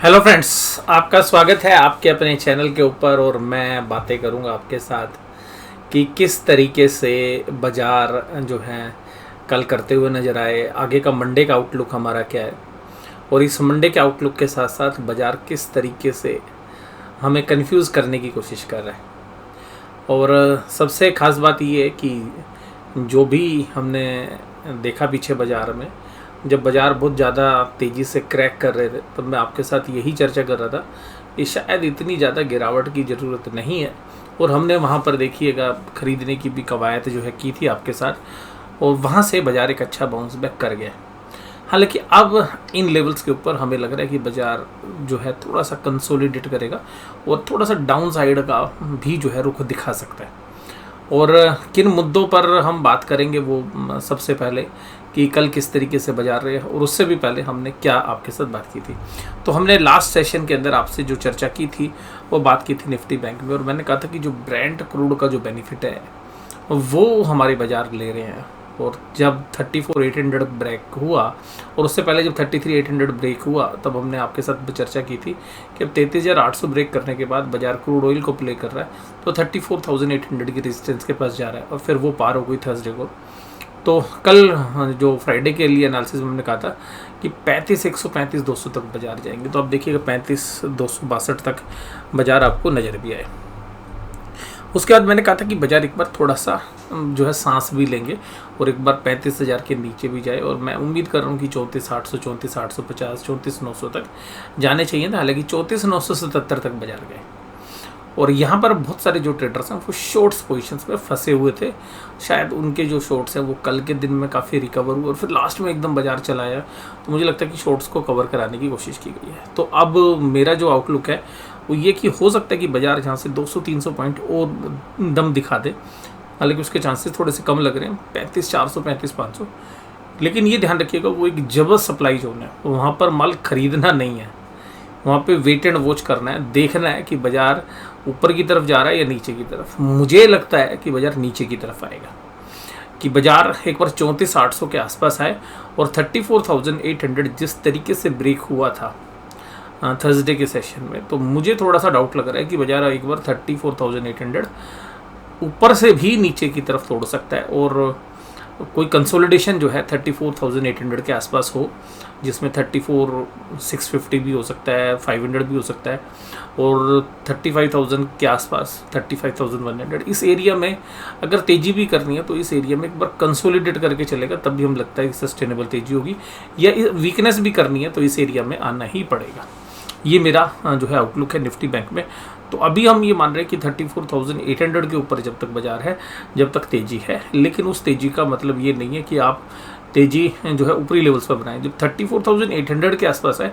Hello friends, आपका स्वागत है आपके अपने चैनल के ऊपर। और मैं बातें करूंगा आपके साथ कि किस तरीके से बाज़ार जो है कल करते हुए नज़र आए, आगे का मंडे का आउटलुक हमारा क्या है, और इस मंडे के आउटलुक के साथ साथ बाज़ार किस तरीके से हमें कंफ्यूज करने की कोशिश कर रहा है। और सबसे ख़ास बात ये है कि जो भी हमने देखा पीछे बाज़ार में, जब बाज़ार बहुत ज़्यादा तेज़ी से क्रैक कर रहे थे, तब मैं आपके साथ यही चर्चा कर रहा था कि शायद इतनी ज़्यादा गिरावट की ज़रूरत नहीं है। और हमने वहाँ पर देखिएगा ख़रीदने की भी कवायद जो है की थी आपके साथ, और वहाँ से बाज़ार एक अच्छा बाउंस बैक कर गया। हालांकि अब इन लेवल्स के ऊपर हमें लग रहा है कि बाज़ार जो है थोड़ा सा कंसोलिडेट करेगा और थोड़ा सा डाउन साइड का भी जो है रुख दिखा सकता है। और किन मुद्दों पर हम बात करेंगे वो सबसे पहले कि कल किस तरीके से बाजार रहे, और उससे भी पहले हमने क्या आपके साथ बात की थी। तो हमने लास्ट सेशन के अंदर आपसे जो चर्चा की थी वो बात की थी निफ्टी बैंक में, और मैंने कहा था कि जो ब्रेंट क्रूड का जो बेनिफिट है वो हमारे बाजार ले रहे हैं। और जब 34,800 ब्रेक हुआ, और उससे पहले जब 33,800 ब्रेक हुआ, तब हमने आपके साथ चर्चा की थी कि अब 33,800 ब्रेक करने के बाद बाजार क्रूड ऑयल को प्ले कर रहा है, तो 34,800 की रेजिस्टेंस के पास जा रहा है, और फिर वो पार हो गई थर्सडे को। तो कल जो फ्राइडे के लिए एनालिसिस में हमने कहा था कि 35,135-200 तक बाजार जाएंगे। तो अब देखिएगा 35,262 तक बाजार आपको नज़र भी आए। उसके बाद मैंने कहा था कि बाजार एक बार थोड़ा सा जो है सांस भी लेंगे और एक बार 35,000 के नीचे भी जाए, और मैं उम्मीद कर रहा हूँ कि 34,800, 34,850, 34,900 तक जाने चाहिए था। हालांकि 34,977 तक बाजार गए, और यहाँ पर बहुत सारे जो ट्रेडर्स हैं वो शॉर्ट्स पोजीशंस में फंसे हुए थे। शायद उनके जो शॉर्ट्स हैं वो कल के दिन में काफ़ी रिकवर हुए और फिर लास्ट में एकदम बाजार चला आया। तो मुझे लगता है कि शॉर्ट्स को कवर कराने की कोशिश की गई है। तो अब मेरा जो आउटलुक है वो ये कि हो सकता है कि बाजार यहाँ से 200-300 पॉइंट और दम दिखा दे। हालांकि उसके चांसेस थोड़े से कम लग रहे हैं, 35,400, 35,500। लेकिन ये ध्यान रखिएगा, वो एक जबरदस्त सप्लाई जोन है, वहाँ पर माल खरीदना नहीं है, वहाँ पे वेट एंड वॉच करना है, देखना है कि बाजार ऊपर की तरफ जा रहा है या नीचे की तरफ। मुझे लगता है कि बाजार नीचे की तरफ आएगा, कि बाजार एक बार 34,800 के आसपास आए, और 34,800 जिस तरीके से ब्रेक हुआ था थर्सडे के सेशन में, तो मुझे थोड़ा सा डाउट लग रहा है कि बाजार एक बार 34,800 ऊपर से भी नीचे की तरफ तोड़ सकता है, और कोई कंसोलिडेशन जो है 34,800 के आसपास हो, जिसमें 34,650 भी हो सकता है, 500 भी हो सकता है, और 35,000 के आसपास 35,100 इस एरिया में अगर तेज़ी भी करनी है तो इस एरिया में एक बार कंसोलिडेट करके चलेगा, तब भी हम लगता है कि सस्टेनेबल तेज़ी होगी। या वीकनेस भी करनी है तो इस एरिया में आना ही पड़ेगा। ये मेरा जो है आउटलुक है निफ्टी बैंक में। तो अभी हम ये मान रहे हैं कि 34,800 के ऊपर जब तक बाजार है, जब तक तेज़ी है। लेकिन उस तेज़ी का मतलब ये नहीं है कि आप तेज़ी जो है ऊपरी लेवल्स पर बनाएं। जब 34,800 के आसपास है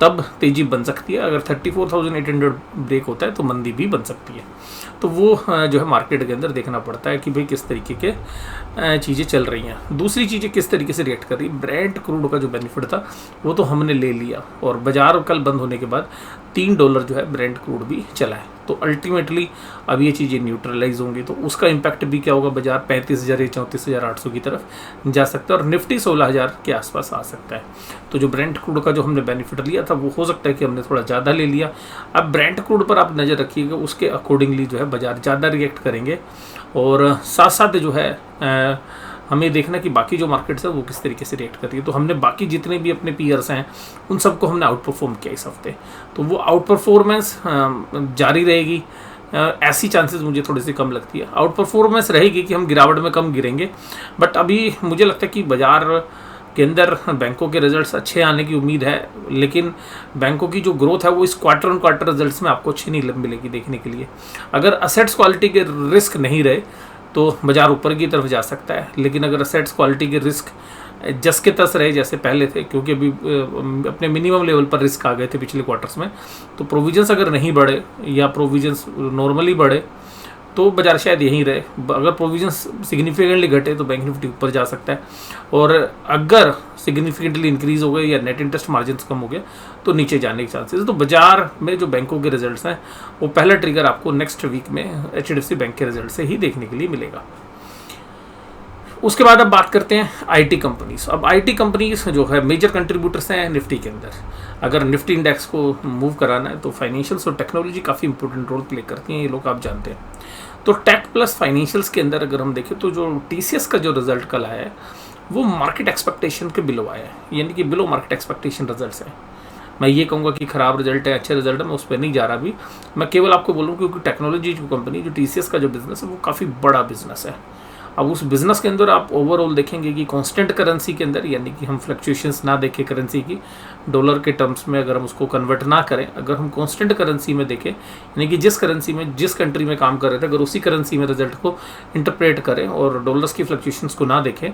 तब तेज़ी बन सकती है। अगर 34,800 ब्रेक होता है तो मंदी भी बन सकती है। तो वो जो है मार्केट के अंदर देखना पड़ता है कि भाई किस तरीके के चीज़ें चल रही हैं। दूसरी चीज़ें किस तरीके से रिएक्ट कर रही है। ब्रेंट क्रूड का जो बेनिफिट था वो तो हमने ले लिया, और बाजार कल बंद होने के बाद $3 जो है ब्रेंट क्रूड भी चला है। तो अल्टीमेटली अब ये चीज़ें न्यूट्रलाइज होंगी, तो उसका इम्पैक्ट भी क्या होगा, बाजार 35,000 या 34,800 की तरफ जा सकता है, और निफ्टी 16,000 के आसपास आ सकता है। तो जो ब्रेंट क्रूड का जो हमने बेनिफिट लिया था वो हो सकता है कि हमने थोड़ा ज़्यादा ले लिया। अब ब्रेंट क्रूड पर आप नज़र रखिएगा, उसके अकॉर्डिंगली जो है बाजार ज़्यादा रिएक्ट करेंगे, और साथ साथ जो है हमें देखना कि बाकी जो मार्केट्स है वो किस तरीके से रिएक्ट करती है। तो हमने बाकी जितने भी अपने पीयर्स हैं उन सबको हमने आउट परफॉर्म किया इस हफ्ते, तो वो आउट परफॉर्मेंस जारी रहेगी। ऐसी चांसेस मुझे थोड़ी सी कम लगती है। आउट परफॉर्मेंस रहेगी कि हम गिरावट में कम गिरेंगे, बट अभी मुझे लगता है कि बाजार के अंदर बैंकों के रिजल्ट्स अच्छे आने की उम्मीद है, लेकिन बैंकों की जो ग्रोथ है वो इस क्वार्टर ऑन क्वार्टर रिजल्ट्स में आपको अच्छी नहीं मिलेगी देखने के लिए। अगर असेट्स क्वालिटी के रिस्क नहीं रहे तो बाजार ऊपर की तरफ जा सकता है, लेकिन अगर असेट्स क्वालिटी के रिस्क जस के तस रहे जैसे पहले थे, क्योंकि अभी अपने मिनिमम लेवल पर रिस्क आ गए थे पिछले क्वार्टर्स में, तो प्रोविजंस अगर नहीं बढ़े या प्रोविजंस नॉर्मली बढ़े तो बाजार शायद यहीं रहे। अगर प्रोविजंस सिग्निफिकेंटली घटे तो बैंक निफ्टी ऊपर जा सकता है, और अगर सिग्निफिकेंटली इंक्रीज हो गए या नेट इंटरेस्ट मार्जिन कम हो गया तो नीचे जाने के चांसेस। तो बाजार में जो बैंकों के रिजल्ट्स हैं वो पहला ट्रिगर आपको नेक्स्ट वीक में HDFC बैंक के रिजल्ट से ही देखने के लिए मिलेगा। उसके बाद अब बात करते हैं आईटी कंपनीज। अब आईटी कंपनीज जो है मेजर कंट्रीब्यूटर्स हैं निफ्टी के अंदर। अगर निफ्टी इंडेक्स को मूव कराना है तो फाइनेंशियल्स और टेक्नोलॉजी काफ़ी इंपॉर्टेंट रोल प्ले करती हैं, ये लोग आप जानते हैं। तो टेक प्लस फाइनेंशियल्स के अंदर अगर हम देखें तो जो टीसीएस का जो रिजल्ट कल आया है वो मार्केट एक्सपेक्टेशन के बिलो आया है, यानी कि बिलो मार्केट एक्सपेक्टेशन रिजल्ट्स हैं। मैं ये कहूँगा कि ख़राब रिजल्ट है, अच्छे रिजल्ट है, मैं उस पर नहीं जा रहा अभी। मैं केवल आपको बोलूँ क्योंकि टेक्नोलॉजी जो कंपनी, जो टीसीएस का जो बिज़नेस है वो काफ़ी बड़ा बिजनेस है। अब उस बिज़नेस के अंदर आप ओवरऑल देखेंगे कि कांस्टेंट करेंसी के अंदर, यानी कि हम फ्लक्चुएशंस ना देखें करेंसी की, डॉलर के टर्म्स में अगर हम उसको कन्वर्ट ना करें, अगर हम कांस्टेंट करेंसी में देखें, यानी कि जिस करेंसी में जिस कंट्री में काम कर रहे थे अगर उसी करेंसी में रिजल्ट को इंटरप्रेट करें और डॉलर्स की फ्लक्चुएशंस को ना देखें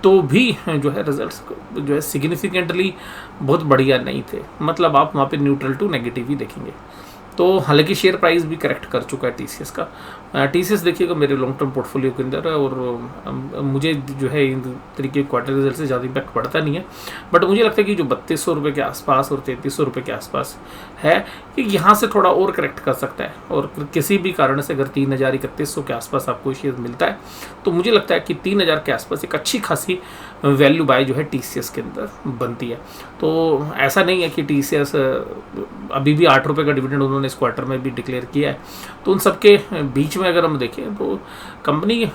तो भी जो है रिजल्ट्स जो है सिग्निफिकेंटली बहुत बढ़िया नहीं थे। मतलब आप वहाँ पे न्यूट्रल टू नेगेटिव ही देखेंगे। तो हालांकि शेयर प्राइस भी करेक्ट कर चुका है टीसीएस का। टीसीएस देखिएगा मेरे लॉन्ग टर्म पोर्टफोलियो के अंदर है और मुझे जो है इन तरीके क्वार्टर रिजल्ट से ज़्यादा इम्पैक्ट पड़ता नहीं है, बट मुझे लगता है कि जो 3200 रुपये के आसपास और 3300 रुपये के आसपास है कि यहाँ से थोड़ा और करेक्ट कर सकता है। और किसी भी कारण से अगर 3031 के आसपास आपको शेयर मिलता है तो मुझे लगता है कि 3000 के आसपास एक अच्छी खासी वैल्यू बाय जो है टीसीएस के अंदर बनती है। तो ऐसा नहीं है कि टीसीएस अभी भी 8 रुपये का डिविडेंड उन्होंने इस क्वार्टर में भी डिक्लेयर किया है। तो उन सबके बीच में अगर हम देखें तो कंपनी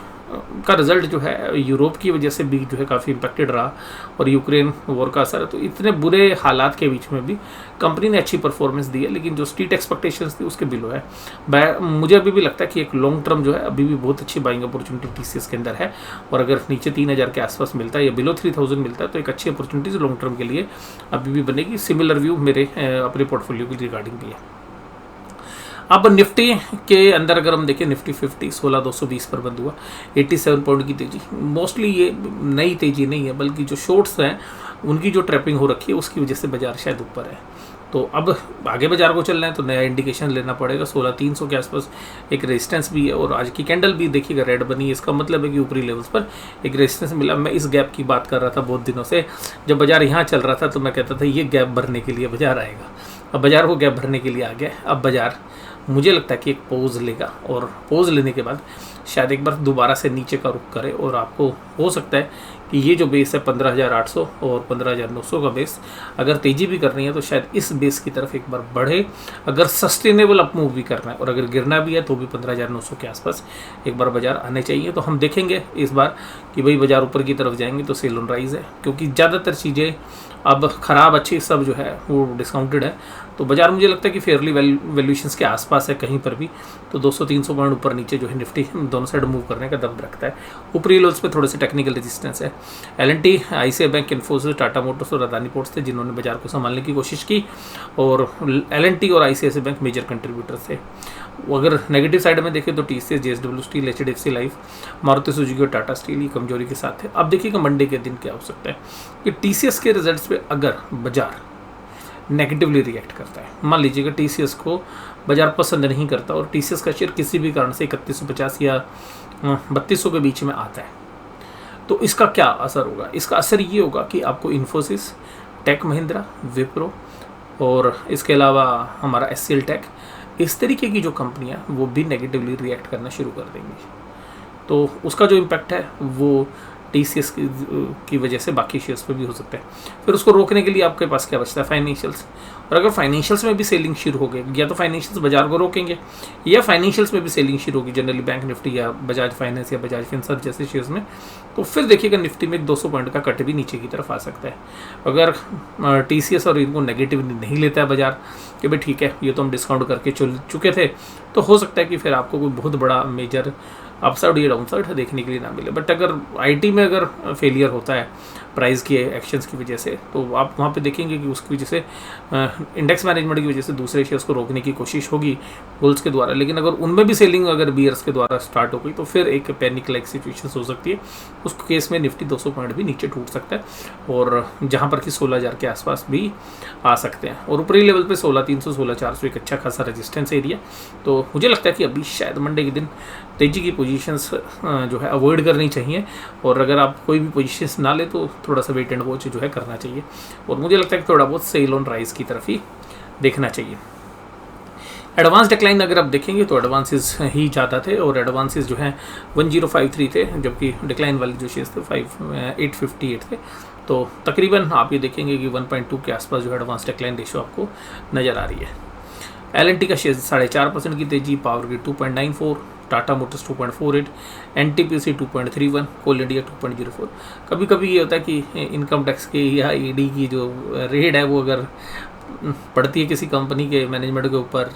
का रिजल्ट जो है यूरोप की वजह से भी जो है काफ़ी इम्पैक्टेड रहा और यूक्रेन वॉर का असर है। तो इतने बुरे हालात के बीच में भी कंपनी ने अच्छी परफॉर्मेंस दी है, लेकिन जो स्ट्रीट एक्सपेक्टेशंस थी उसके बिलो है। मुझे अभी भी लगता है कि एक लॉन्ग टर्म जो है अभी भी बहुत अच्छी बाइंग अपॉर्चुनिटी टीसीएस के अंदर है। और अगर नीचे 3000 के आसपास मिलता है या बिलो 3000 मिलता है तो एक अच्छी अपॉर्चुनिटीज लॉन्ग टर्म के लिए अभी भी बनेगी। सिमिलर व्यू मेरे अपने पोर्टफोलियो की रिगार्डिंग भी है। अब निफ्टी के अंदर अगर हम देखें, निफ्टी 50 16220 पर बंद हुआ, 87 पॉइंट की तेजी। मोस्टली ये नई तेजी नहीं है बल्कि जो शॉर्ट्स हैं उनकी जो ट्रैपिंग हो रखी है उसकी वजह से बाजार शायद ऊपर है। तो अब आगे बाजार को चलना है तो नया इंडिकेशन लेना पड़ेगा। 16300 के आसपास एक रेजिस्टेंस भी है और आज की कैंडल भी देखिएगा रेड बनी है, इसका मतलब है कि ऊपरी लेवल्स पर एक रेजिस्टेंस मिला। मैं इस गैप की बात कर रहा था बहुत दिनों से, जब बाजार यहाँ चल रहा था तो मैं कहता था ये गैप भरने के लिए बाजार आएगा। अब बाजार को गैप भरने के लिए आ गया। अब बाजार मुझे लगता है कि एक पोज लेगा और पोज लेने के बाद शायद एक बार दोबारा से नीचे का रुख करे और आपको हो सकता है कि ये जो बेस है 15,800 और 15,900 का बेस अगर तेज़ी भी करनी है तो शायद इस बेस की तरफ एक बार बढ़े। अगर सस्टेनेबल अप मूव भी करना है और अगर गिरना भी है तो भी 15,900 के आसपास एक बार बाजार आने चाहिए। तो हम देखेंगे इस बार कि भाई बाजार ऊपर की तरफ जाएंगे तो सेल ऑन राइज है, क्योंकि ज़्यादातर चीज़ें अब ख़राब अच्छी सब जो है वो डिस्काउंटेड है। तो बाजार मुझे लगता है कि फेयरली वैल्यूएशंस के आसपास है कहीं पर भी। तो 200-300 पॉइंट ऊपर नीचे जो है निफ्टी दोनों साइड मूव करने का दम रखता है। ऊपरी लेवल्स पे थोड़े से टेक्निकल रेजिस्टेंस है। L&T, ICI bank, Infosys, Tata Motors और अदानी पोर्ट्स थे जिन्होंने बाजार को संभालने की कोशिश की और एल&टी और आईसीआईसीआई बैंक मेजर कंट्रीब्यूटर थे। अगर नेगेटिव साइड में देखें तो TCS, JSW steel, HDFC life, Maruti Suzuki और टाटा स्टील ये कमजोरी के साथ है। अब देखिएगा मंडे के दिन क्या हो सकता है कि टीसीएस के रिजल्ट्स पे अगर बाजार नेगेटिवली रिएक्ट करता है, मान लीजिएगा टीसीएस को बाजार पसंद नहीं करता और टीसीएस का शेयर किसी भी कारण से 3150 या 3200 के बीच में आता है, तो इसका क्या असर होगा? इसका असर ये होगा कि आपको इन्फोसिस, टेक महिंद्रा, विप्रो और इसके अलावा हमारा एचसीएल टेक, इस तरीके की जो कंपनियां वो भी नेगेटिवली रिएक्ट करना शुरू कर देंगी। तो उसका जो इम्पैक्ट है वो टीसीएस की वजह से बाकी शेयर्स पे भी हो सकता है। फिर उसको रोकने के लिए आपके पास क्या बचता है? फाइनेंशियल्स। और अगर फाइनेंशियल्स में भी सेलिंग शुरू हो गई, या तो फाइनेंशियल्स बाजार को रोकेंगे या फाइनेंशियल्स में भी सेलिंग शुरू होगी, जनरली बैंक निफ्टी या बजाज फाइनेंस या बजाज फिनसर्व जैसे शेयर्स में, तो फिर देखिएगा निफ्टी में 200 पॉइंट का कट भी नीचे की तरफ आ सकता है। अगर टीसीएस और इनको नेगेटिव नहीं लेता है बाजार कि भाई ठीक है ये तो हम डिस्काउंट करके चल चुके थे, तो हो सकता है कि फिर आपको कोई बहुत बड़ा मेजर अपसाइड या डाउनसाइड देखने के लिए ना मिले। बट अगर आईटी में अगर फेलियर होता है प्राइस की एक्शंस की वजह से, तो आप वहाँ पे देखेंगे कि उसकी वजह से इंडेक्स मैनेजमेंट की वजह से दूसरे शेयर्स को रोकने की कोशिश होगी बुल्स के द्वारा। लेकिन अगर उनमें भी सेलिंग अगर बियर्स के द्वारा स्टार्ट हो गई तो फिर एक पैनिक लाइक सिचुएशन हो सकती है। उस केस में निफ्टी 200 पॉइंट भी नीचे टूट सकता है और जहाँ पर कि 16,000 के आसपास भी आ सकते हैं। और ऊपरी लेवल पे 16,300 16,400 एक अच्छा खासा रेजिस्टेंस एरिया। तो मुझे लगता है कि अभी शायद मंडे के दिन तेजी की पोजीशंस जो है अवॉइड करनी चाहिए और अगर आप कोई भी पोजीशंस ना ले तो थोड़ा सा वेट एंड वॉच जो है करना चाहिए और मुझे लगता है कि थोड़ा बहुत सेल ऑन राइज की तरफ ही देखना चाहिए। एडवांस डिक्लाइन अगर आप देखेंगे तो एडवांसेस ही ज़्यादा थे और एडवांसेस जो हैं 1053 थे, जबकि डिक्लाइन वाले जो शेयर्स थे 858 थे। तो तकरीबन आप ये देखेंगे कि 1.2 के आसपास जो एडवांस डिक्लाइन रेशो आपको नज़र आ रही है। LNT का शेयर 4.5% की तेजी, power grid 2.94, Tata Motors 2.48, NTPC 2.31, कोल इंडिया 2.04। कभी कभी ये होता है कि इनकम टैक्स की या ED की जो रेट है वो अगर पड़ती है किसी कंपनी के मैनेजमेंट के ऊपर,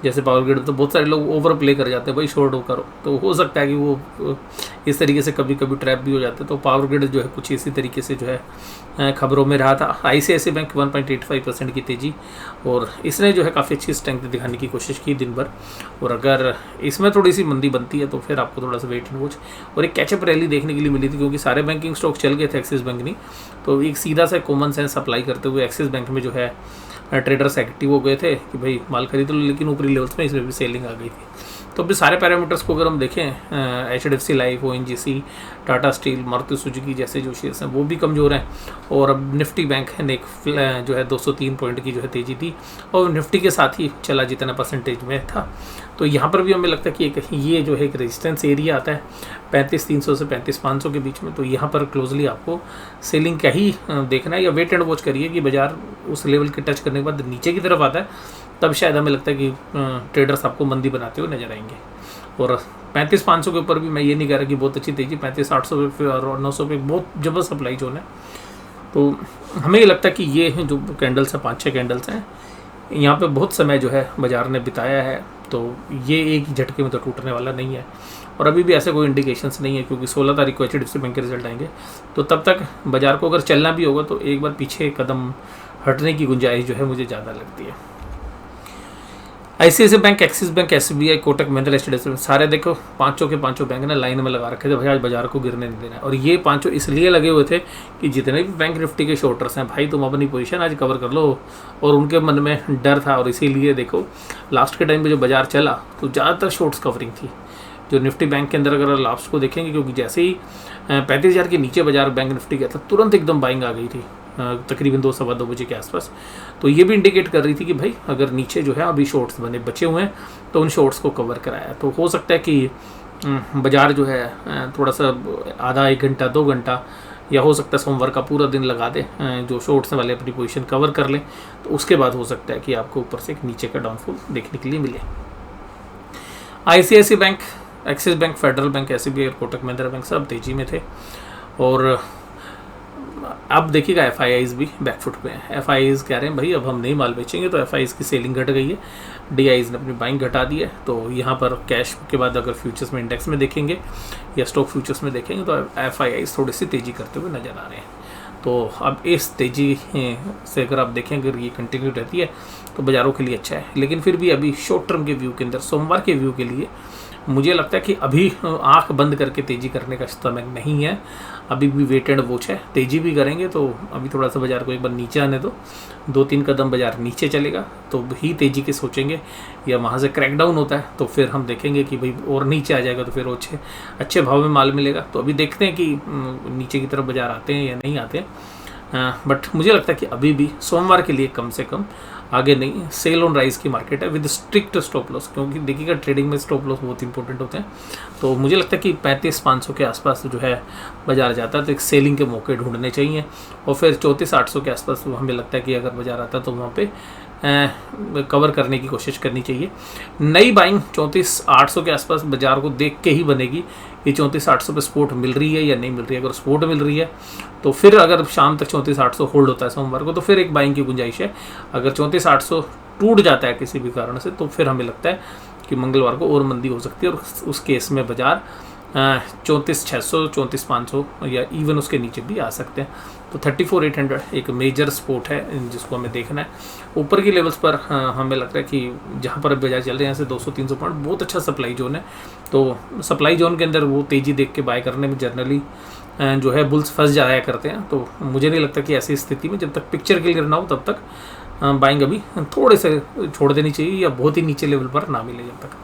जैसे पावर ग्रिड, तो बहुत सारे लोग ओवर प्ले कर जाते हैं, भाई शॉर्ट करो, तो हो सकता है कि वो इस तरीके से कभी कभी ट्रैप भी हो जाते हैं। तो पावर ग्रिड जो है कुछ इसी तरीके से जो है खबरों में रहा था। ICICI बैंक 1.85% की तेज़ी, और इसने जो है काफ़ी अच्छी स्ट्रेंथ दिखाने की कोशिश की दिन भर, और अगर इसमें थोड़ी सी मंदी बनती है तो फिर आपको थोड़ा सा वेट एंड वॉच और एक कैचअप रैली देखने के लिए मिली थी, क्योंकि सारे बैंकिंग स्टॉक चल गए थे, एक्सिस बैंक नहीं। तो एक सीधा सा कॉमन सेंस अप्लाई करते हुए एक्सिस बैंक में जो है ट्रेडर्स एक्टिव हो गए थे कि भाई माल खरीद लो, लेकिन ऊपरी लेवल्स में इसमें भी सेलिंग आ गई थी। तो अभी सारे पैरामीटर्स को अगर हम देखें, HDFC life, ONGC, Tata steel, Maruti Suzuki जैसे जो शेयर्स हैं वो भी कमज़ोर हैं, और अब निफ्टी बैंक ने एक जो है 203 पॉइंट की जो है तेज़ी थी, और निफ्टी के साथ ही चला जितना परसेंटेज में था। तो यहाँ पर भी हमें लगता है कि एक ये जो है एक रेजिस्टेंस एरिया आता है 35,300 से 35,500 के बीच में। तो यहाँ पर क्लोजली आपको सेलिंग का ही देखना है, या वेट एंड वॉच करिए कि बाजार उस लेवल के टच करने के बाद नीचे की तरफ आता है, तब शायद हमें लगता है कि ट्रेडर्स आपको मंदी बनाते हुए नजर आएंगे। और 35,500 के ऊपर भी मैं ये नहीं कह रहा कि बहुत अच्छी तेज़ी, 35,800 पे और 900 पे बहुत जबरदस्त सप्लाई जोन है। तो हमें ये लगता है कि ये जो कैंडल्स हैं, 5-6 कैंडल्स हैं, यहाँ पे बहुत समय जो है बाजार ने बिताया है, तो ये एक झटके में तो टूटने वाला नहीं है। और अभी भी ऐसे कोई इंडिकेशंस नहीं है, क्योंकि 16 तारीख को HDFC बैंक के रिजल्ट आएंगे, तो तब तक बाजार को अगर चलना भी होगा तो एक बार पीछे कदम हटने की गुंजाइश जो है मुझे ज़्यादा लगती है। ICICI bank, axis bank, SBI, Kotak Mahindra, HDFC सारे देखो पांचों के पांचों बैंक ने लाइन में लगा रखे थे, भाई आज बाजार को गिरने नहीं देना है। और ये पांचों इसलिए लगे हुए थे कि जितने भी बैंक निफ्टी के शॉर्टर्स हैं, भाई तुम अपनी पोजीशन आज कवर कर लो, और उनके मन में डर था। और इसीलिए देखो लास्ट के टाइम पे जो बाजार चला तो ज़्यादातर शॉर्ट्स कवरिंग थी। जो निफ्टी बैंक के अंदर अगर लास्ट को देखेंगे, क्योंकि जैसे ही 35,000 के नीचे बाजार बैंक निफ्टी गया था, तुरंत एकदम बाइंग आ गई थी तकरीबन 2-2:15 बजे के आसपास। तो ये भी इंडिकेट कर रही थी कि भाई अगर नीचे जो है अभी शॉर्ट्स बचे हुए हैं तो उन शॉर्ट्स को कवर कराया। तो हो सकता है कि बाजार जो है थोड़ा सा आधा 1 घंटा 2 घंटा, या हो सकता है सोमवार का पूरा दिन लगा दे, जो शॉर्ट्स वाले अपनी पोजीशन कवर कर लें, तो उसके बाद हो सकता है कि आपको ऊपर से एक नीचे का डाउनफॉल देखने के लिए मिले। ICICI bank, axis bank, federal bank, SBI और कोटक महिंद्रा बैंक सब तेजी में थे। और अब देखिएगा FIIs भी बैकफुट पे हैं। FIIs कह रहे हैं भाई अब हम नहीं माल बेचेंगे, तो FIIs की सेलिंग घट गई है, DIs ने अपनी बाइंग घटा दी है। तो यहाँ पर कैश के बाद अगर फ्यूचर्स में इंडेक्स में देखेंगे या स्टॉक फ्यूचर्स में देखेंगे तो FIIs थोड़ी सी तेज़ी करते हुए नज़र आ रहे हैं। तो अब इस तेज़ी से अगर आप देखें, अगर ये कंटिन्यू रहती है तो बाज़ारों के लिए अच्छा है। लेकिन फिर भी अभी शॉर्ट टर्म के व्यू के अंदर, सोमवार के व्यू के लिए मुझे लगता है कि अभी आंख बंद करके तेज़ी करने का समय नहीं है, अभी भी वेट एंड वॉच है। तेज़ी भी करेंगे तो अभी थोड़ा सा बाजार को एक बार नीचे आने दो, 2-3 कदम बाजार नीचे चलेगा तो ही तेज़ी के सोचेंगे, या वहाँ से क्रैकडाउन होता है तो फिर हम देखेंगे कि भाई और नीचे आ जाएगा तो फिर अच्छे भाव में माल मिलेगा। तो अभी देखते हैं कि नीचे की तरफ बाजार आते हैं या नहीं आते हैं। बट मुझे लगता है कि अभी भी सोमवार के लिए कम से कम आगे नहीं, सेल ऑन राइज की मार्केट है विद स्ट्रिक्ट स्टॉप लॉस, क्योंकि देखिएगा ट्रेडिंग में स्टॉप लॉस बहुत इंपॉर्टेंट होते हैं। तो मुझे लगता है कि 35,500 के आसपास जो है बाजार जाता है तो एक सेलिंग के मौके ढूंढने चाहिए, और फिर 34,800 के आसपास हमें लगता है कि अगर बाजार आता है तो वहाँ पे कवर करने की कोशिश करनी चाहिए। नई बाइंग 34,800 के आसपास बाजार को देख के ही बनेगी कि 34,800 पे सपोर्ट मिल रही है या नहीं मिल रही है। अगर सपोर्ट मिल रही है तो फिर अगर शाम तक 34,800 होल्ड होता है सोमवार को, तो फिर एक बाइंग की गुंजाइश है। अगर 34,800 टूट जाता है किसी भी कारण से, तो फिर हमें लगता है कि मंगलवार को और मंदी हो सकती है, और उस केस में बाजार 34,600, 34,500 या इवन उसके नीचे भी आ सकते हैं। तो 34,800 एक मेजर सपोर्ट है जिसको हमें देखना है। ऊपर की लेवल्स पर हमें लगता है कि जहाँ पर बाजार चल रहे हैं यहाँ से 200-300 पॉइंट बहुत अच्छा सप्लाई जोन है। तो सप्लाई जोन के अंदर वो तेज़ी देख के बाय करने में जनरली जो है बुल्स फंस जाया करते हैं। तो मुझे नहीं लगता कि ऐसी स्थिति में जब तक पिक्चर क्लियर ना हो तब तक बाइंग अभी थोड़े से छोड़ देनी चाहिए, या बहुत ही नीचे लेवल पर ना मिले जब तक।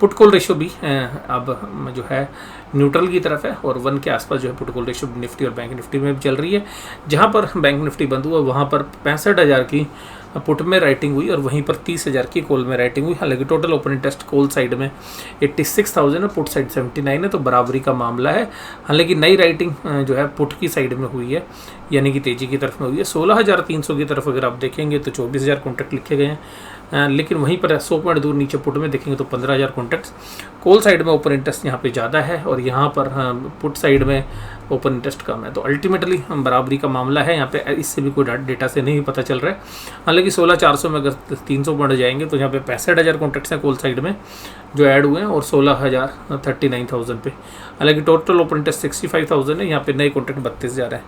पुट कॉल रेशियो भी अब जो है न्यूट्रल की तरफ है, और 1 के आसपास जो है पुट कॉल रेशियो निफ्टी और बैंक निफ्टी में भी चल रही है। जहाँ पर बैंक निफ्टी बंद हुआ वहाँ पर 65,000 की पुट में राइटिंग हुई और वहीं पर 30,000 की कॉल में राइटिंग हुई। हालांकि total open interest call side में 86,000 है, पुट साइड 79 है, तो बराबरी का मामला है। हालांकि नई राइटिंग जो है पुट की साइड में हुई है, यानी कि तेजी की तरफ में हुई है। 16,300 की तरफ अगर आप देखेंगे तो 24,000 कॉन्ट्रैक्ट लिखे गए हैं, लेकिन वहीं पर 100 पॉइंट दूर नीचे पुट में देखेंगे तो 15,000 कॉन्ट्रैक्ट्स। कॉल साइड में ओपन इंटरेस्ट यहाँ पे ज़्यादा है और यहाँ पर पुट साइड में ओपन इंटरेस्ट कम है, तो अल्टीमेटली बराबरी का मामला है यहाँ पे। इससे भी कोई डेटा से नहीं पता चल रहा है। हालांकि 16,400 में अगर 300 पॉइंट जाएंगे तो यहाँ पे 65,000 कॉन्ट्रैक्ट्स हैं कॉल साइड में जो ऐड हुए हैं और 39,000 पे। हालांकि टोटल ओपन इंटरेस्ट 65,000 है, यहाँ पे नए कॉन्ट्रैक्ट 32,000 है।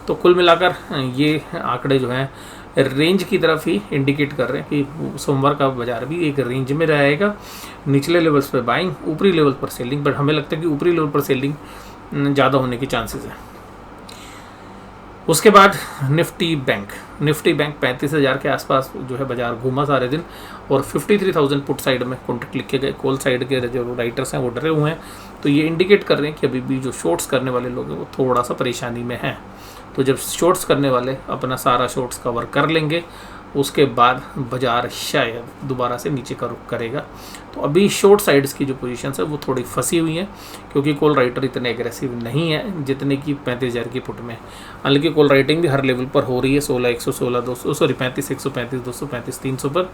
तो कुल मिलाकर ये आंकड़े जो हैं रेंज की तरफ ही इंडिकेट कर रहे हैं कि सोमवार का बाजार भी एक रेंज में रहेगा। निचले लेवल्स पे बाइंग, ऊपरी लेवल पर सेलिंग, बट हमें लगता है कि ऊपरी लेवल पर सेलिंग ज़्यादा होने के चांसेस हैं। उसके बाद निफ्टी बैंक 35,000 के आसपास जो है बाजार घूमा सारे दिन और 53,000 पुट साइड में कॉन्ट्रैक्ट लिखे गए। कॉल साइड के जो राइटर्स हैं वो डरे हुए हैं, तो ये इंडिकेट कर रहे हैं कि अभी भी जो शॉर्ट्स करने वाले लोग हैं वो थोड़ा सा परेशानी में हैं। तो जब शॉर्ट्स करने वाले अपना सारा शॉर्ट्स कवर कर लेंगे उसके बाद बाजार शायद दोबारा से नीचे का रुख करेगा। तो अभी शॉर्ट साइड्स की जो पोजीशंस है वो थोड़ी फंसी हुई हैं, क्योंकि कॉल राइटर इतने एग्रेसिव नहीं है जितने की 35,000 की पुट में। हालांकि कॉल राइटिंग भी हर लेवल पर हो रही है, 16,116 200 सॉरी 35,135 235 300 पर,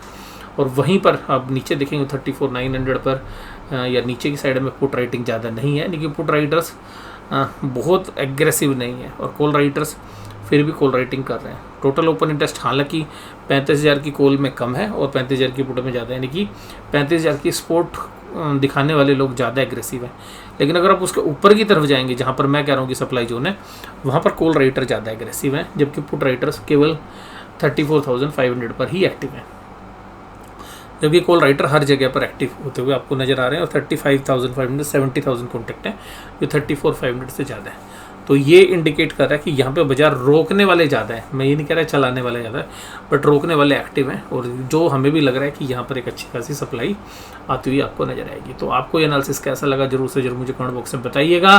और वहीं पर अब नीचे देखेंगे 34,900 पर या नीचे की साइड में पुट राइटिंग ज़्यादा नहीं है, लेकिन पुट राइटर्स बहुत एग्रेसिव नहीं है और कॉल राइटर्स फिर भी कॉल राइटिंग कर रहे हैं। टोटल ओपन इंटरेस्ट हालांकि 35,000 की कॉल में कम है और 35,000 की पुट में ज़्यादा है, यानी कि 35,000 की स्पोर्ट दिखाने वाले लोग ज़्यादा एग्रेसिव हैं। लेकिन अगर आप उसके ऊपर की तरफ जाएंगे जहाँ पर मैं कह रहा हूँ कि सप्लाई जोन है, वहाँ पर कॉल राइटर ज़्यादा एग्रेसिव हैं, जबकि पुट राइटर्स केवल 34,500 पर ही एक्टिव हैं। जबकि कॉल राइटर हर जगह पर एक्टिव होते हुए आपको नज़र आ रहे हैं और 35,500 70,000 कॉन्टैक्ट हैं जो 34,500 से ज़्यादा है। तो ये इंडिकेट कर रहा है कि यहाँ पे बाजार रोकने वाले ज़्यादा है। मैं ये नहीं कह रहा चलाने वाले ज़्यादा है, बट रोकने वाले एक्टिव हैं और जो हमें भी लग रहा है कि यहाँ पर एक अच्छी खासी सप्लाई आती हुई आपको नजर आएगी। तो आपको ये एनालिसिस कैसा लगा जरूर से जरूर मुझे कमेंट बॉक्स में बताइएगा।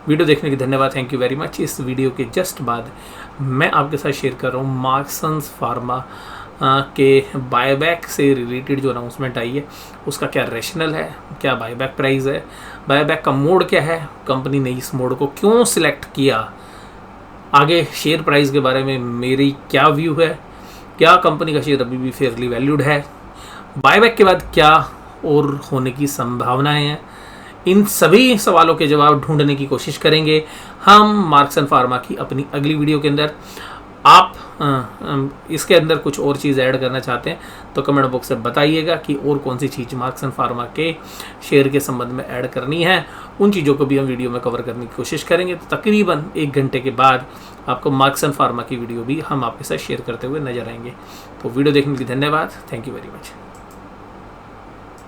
वीडियो देखने की धन्यवाद, थैंक यू वेरी मच। इस वीडियो के जस्ट बाद मैं आपके साथ शेयर कर रहा हूँ मार्क्सन्स फार्मा के बायबैक से रिलेटेड जो अनाउंसमेंट आई है उसका क्या रैशनल है, क्या बायबैक प्राइस है, बायबैक का मोड क्या है, कंपनी ने इस मोड को क्यों सिलेक्ट किया, आगे शेयर प्राइस के बारे में मेरी क्या व्यू है, क्या कंपनी का शेयर अभी भी फेयरली वैल्यूड है, बायबैक के बाद क्या और होने की संभावनाएं हैं। इन सभी सवालों के जवाब ढूंढने की कोशिश करेंगे हम मार्क्सन फार्मा की अपनी अगली वीडियो के अंदर। आप इसके अंदर कुछ और चीज़ ऐड करना चाहते हैं तो कमेंट बॉक्स में बताइएगा कि और कौन सी चीज़ मार्क्सन फार्मा के शेयर के संबंध में ऐड करनी है। उन चीज़ों को भी हम वीडियो में कवर करने की कोशिश करेंगे। तो तकरीबन 1 घंटे के बाद आपको मार्क्सन फार्मा की वीडियो भी हम आपके साथ शेयर करते हुए नजर आएंगे। तो वीडियो देखने के लिए धन्यवाद, थैंक यू वेरी मच।